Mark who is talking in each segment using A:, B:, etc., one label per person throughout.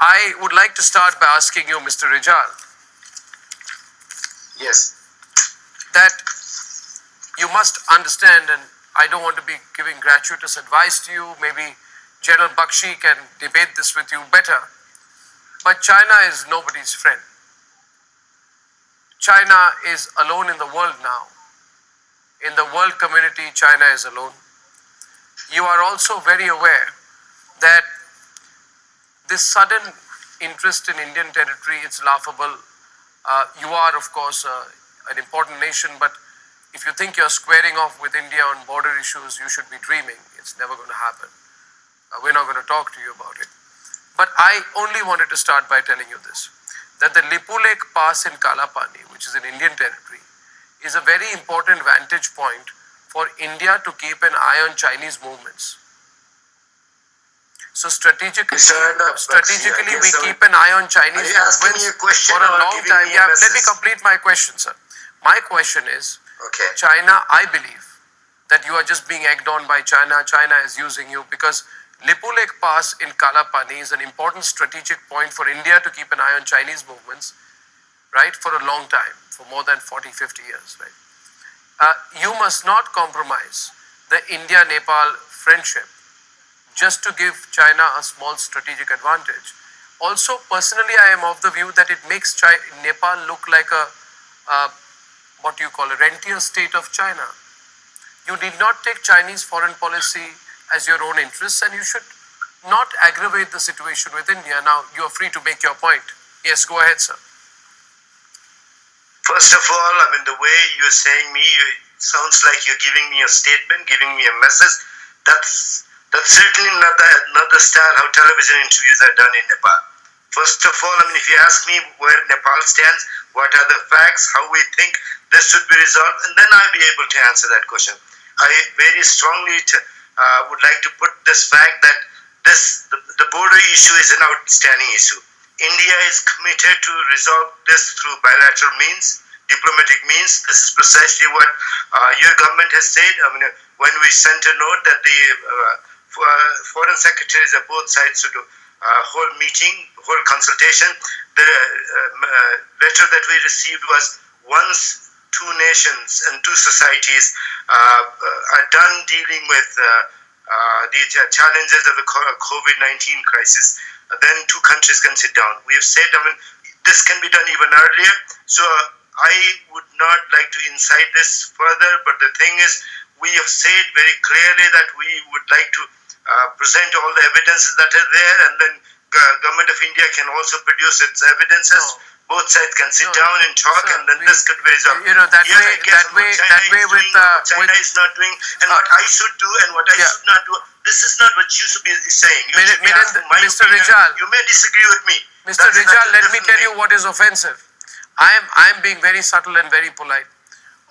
A: I would like to start by asking you, Mr. Rijal.
B: Yes.
A: That you must understand, and I don't want to be giving gratuitous advice to you, maybe General Bakshi can debate this with you better, but China is nobody's friend. China is alone in the world now. In the world community, China is alone. You are also very aware that this sudden interest in Indian territory, it's laughable. You are, of course, an important nation, but if you think you're squaring off with India on border issues, you should be dreaming. It's never going to happen. We're not going to talk to you about it. But I only wanted to start by telling you this, that the Lipu Lake Pass in Kalapani, which is in Indian territory, is a very important vantage point for India to keep an eye on Chinese movements. So strategically, we keep an eye on Chinese movements for a long time. Yeah, let me complete my question, sir. My question is, China, I believe that you are just being egged on by China. China is using you because Lipu Lake Pass in Kalapani is an important strategic point for India to keep an eye on Chinese movements, right, for a long time, for more than 40, 50 years, right? You must not compromise the India-Nepal friendship just to give China a small strategic advantage. Also, personally, I am of the view that it makes Nepal look like what you call a rentier state of China. You did not take Chinese foreign policy as your own interests, and you should not aggravate the situation with India. Now, you are free to make your point. Yes, go ahead, sir.
B: First of all, the way you're saying me, it sounds like you're giving me a statement, giving me a message. That's certainly not the style how television interviews are done in Nepal. First of all, if you ask me where Nepal stands, what are the facts, how we think this should be resolved, and then I'll be able to answer that question. I very strongly would like to put this fact that the border issue is an outstanding issue. India is committed to resolve this through bilateral means, diplomatic means. This is precisely what your government has said. When we sent a note that the foreign secretaries of both sides should hold meeting, hold consultation, the letter that we received was once two nations and two societies are done dealing with the challenges of the COVID-19 crisis, then two countries can sit down. We have said, this can be done even earlier. So I would not like to incite this further, but the thing is, we have said very clearly that we would like to present all the evidences that are there, and then government of India can also produce its evidences. No. Both sides can sit down and talk, and then this could be resolved. China is not doing, and what I should do and what I should not do. This is not what you should be saying.
A: Mr. Rijal,
B: you may disagree with me.
A: Mr. Rijal, let me tell you what is offensive. I am being very subtle and very polite.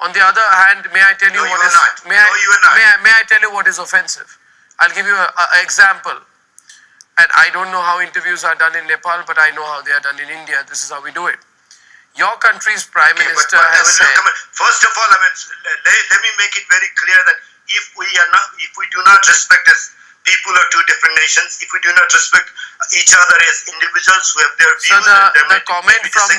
A: On the other hand, may I tell you what is? May I tell you what is offensive? I'll give you an example. And I don't know how interviews are done in Nepal, but I know how they are done in India. This is how we do it. Your country's Prime Minister has said...
B: First of all, let me make it very clear that if we do not respect as people of two different nations, if we do not respect each other as individuals who have their views,
A: the comment from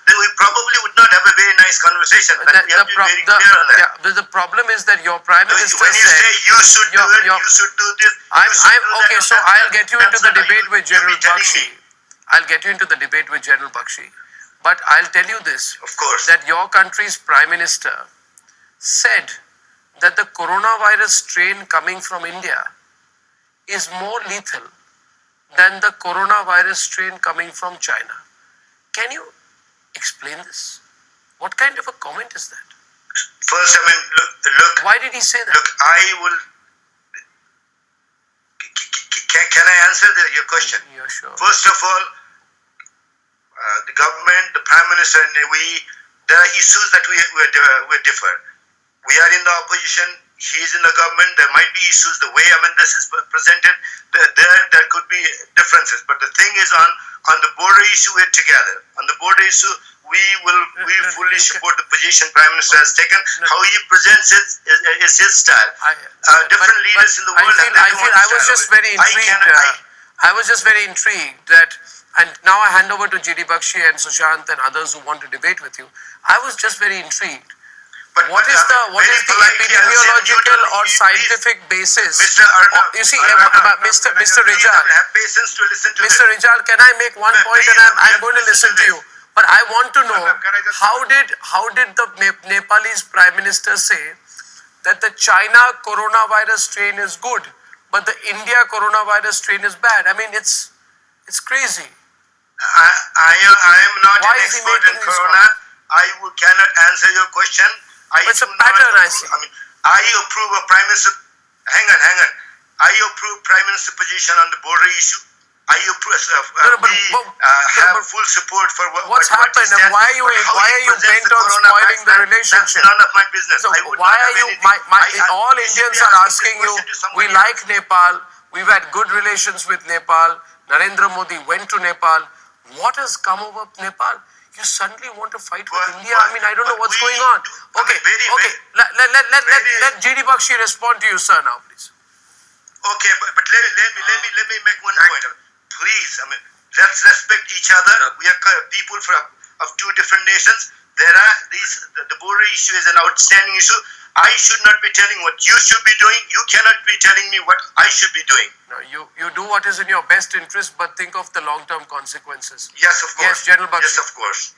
B: then we probably would not have a very nice conversation. We have to be very clear on that.
A: The problem is that your Prime Minister
B: when you say you should do it, you should do this.
A: Okay, so I'll get you into the debate with General Bakshi. I'll get you into the debate with General Bakshi. But I'll tell you this,
B: of course,
A: that your country's Prime Minister said that the coronavirus strain coming from India is more lethal than the coronavirus strain coming from China. Can you explain this? What kind of a comment is that?
B: First, look.
A: Why did he say that?
B: Look, I will. Can I answer your question?
A: Yeah, sure.
B: First of all, the government, the Prime Minister, and there are issues that we differ. We are in the opposition. He is in the government. There might be issues. The way this is presented, there could be differences. But the thing is, on the border issue, we're together. On the border issue, we fully support the position Prime Minister has taken. How he presents it is his style. Different leaders in the world have their own style.
A: I was just very intrigued. I was just very intrigued that, and now I hand over to GD Bakshi and Sushant and others who want to debate with you. I was just very intrigued. What is the epidemiological or scientific basis?
B: Mr. Arnab,
A: You see,
B: Mr.
A: Rijal,
B: have patience to listen to
A: Mr. Rijal, can I make one point and I'm going to listen to you? But I want to know, how did the Nepalese Prime Minister say that the China coronavirus strain is good, but the India coronavirus strain is bad? I mean, it's crazy.
B: I am not
A: Why
B: an
A: is he
B: expert in
A: making this
B: corona. Cannot answer your question.
A: It's a pattern, I see.
B: I approve a Prime Minister. Hang on. I approve Prime Minister position on the border issue. I approve. Have full support for
A: what's happened, and why are you bent on spoiling the relationship?
B: That's none of my business.
A: So why are you? All Indians are asking you. We like Nepal. We've had good relations with Nepal. Narendra Modi went to Nepal. What has come over Nepal? You suddenly want to fight with India? I mean, I don't know what's going on. Okay. Let GD Bakshi respond to you, sir, now, please.
B: Okay, but let me make one point. Please, let's respect each other. We are people of two different nations. The border issue is an outstanding issue. I should not be telling what you should be doing. You cannot be telling me what I should be doing.
A: No, you do what is in your best interest, but think of the long-term consequences.
B: Yes, of course.
A: Yes, General Bakshi.
B: Yes, of course.